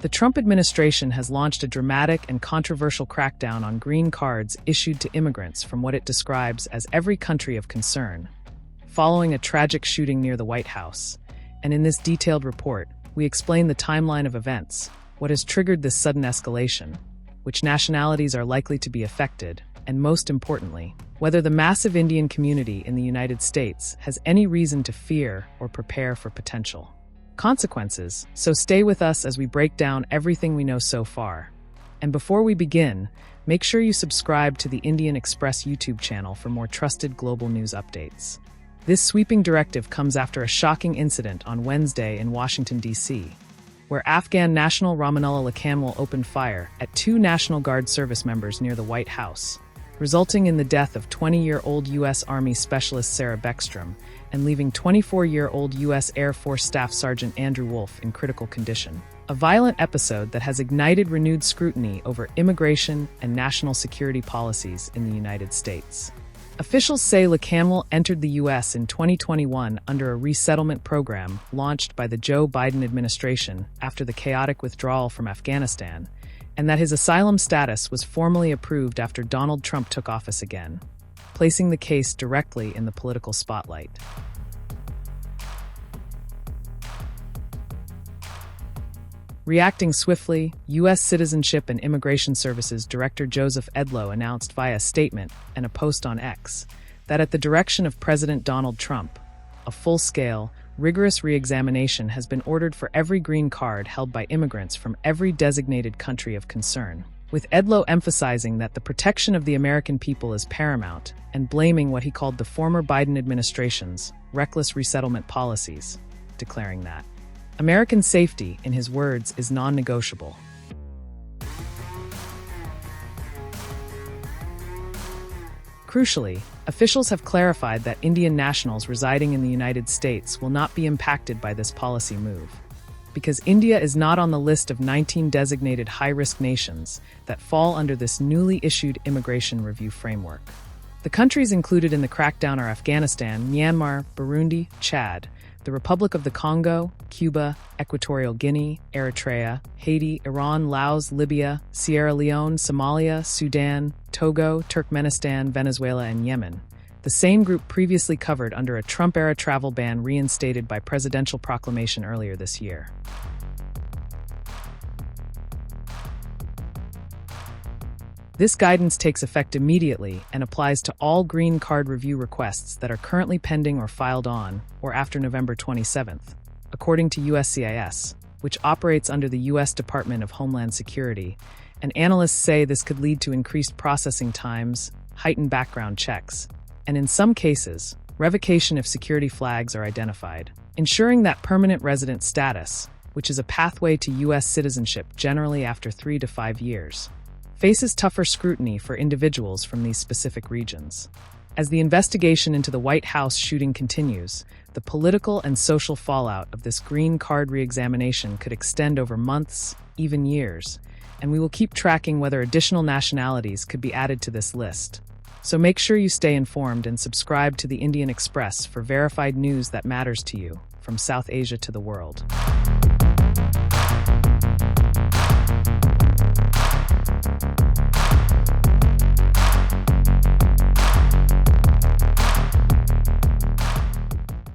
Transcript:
The Trump administration has launched a dramatic and controversial crackdown on green cards issued to immigrants from what it describes as every country of concern, following a tragic shooting near the White House. And in this detailed report, we explain the timeline of events, what has triggered this sudden escalation, which nationalities are likely to be affected, and most importantly, whether the massive Indian community in the United States has any reason to fear or prepare for potential consequences. So stay with us as we break down everything we know so far. And before we begin, make sure you subscribe to the Indian Express YouTube channel for more trusted global news updates. This sweeping directive comes after a shocking incident on Wednesday in Washington, D.C., where Afghan National Ramanullah Lakanwal opened fire at two National Guard service members near the White House, resulting in the death of 20-year-old U.S. Army Specialist Sarah Beckstrom and leaving 24-year-old U.S. Air Force Staff Sergeant Andrew Wolf in critical condition. A violent episode that has ignited renewed scrutiny over immigration and national security policies in the United States. Officials say Lakanwal entered the U.S. in 2021 under a resettlement program launched by the Joe Biden administration after the chaotic withdrawal from Afghanistan, and that his asylum status was formally approved after Donald Trump took office again, placing the case directly in the political spotlight. Reacting swiftly, U.S. Citizenship and Immigration Services Director Joseph Edlow announced via a statement and a post on X that at the direction of President Donald Trump, a full-scale, rigorous reexamination has been ordered for every green card held by immigrants from every designated country of concern, with Edlow emphasizing that the protection of the American people is paramount and blaming what he called the former Biden administration's reckless resettlement policies, declaring that American safety, in his words, is non-negotiable. Crucially, officials have clarified that Indian nationals residing in the United States will not be impacted by this policy move, because India is not on the list of 19 designated high-risk nations that fall under this newly issued immigration review framework. The countries included in the crackdown are Afghanistan, Myanmar, Burundi, Chad, the Republic of the Congo, Cuba, Equatorial Guinea, Eritrea, Haiti, Iran, Laos, Libya, Sierra Leone, Somalia, Sudan, Togo, Turkmenistan, Venezuela, and Yemen, the same group previously covered under a Trump-era travel ban reinstated by presidential proclamation earlier this year. This guidance takes effect immediately and applies to all green card review requests that are currently pending or filed on or after November 27th, according to USCIS, which operates under the U.S. Department of Homeland Security, and analysts say this could lead to increased processing times, heightened background checks, and in some cases, revocation if security flags are identified, ensuring that permanent resident status, which is a pathway to U.S. citizenship generally after 3 to 5 years, faces tougher scrutiny for individuals from these specific regions. As the investigation into the White House shooting continues, the political and social fallout of this green card reexamination could extend over months, even years, and we will keep tracking whether additional nationalities could be added to this list. So make sure you stay informed and subscribe to the Indian Express for verified news that matters to you, from South Asia to the world.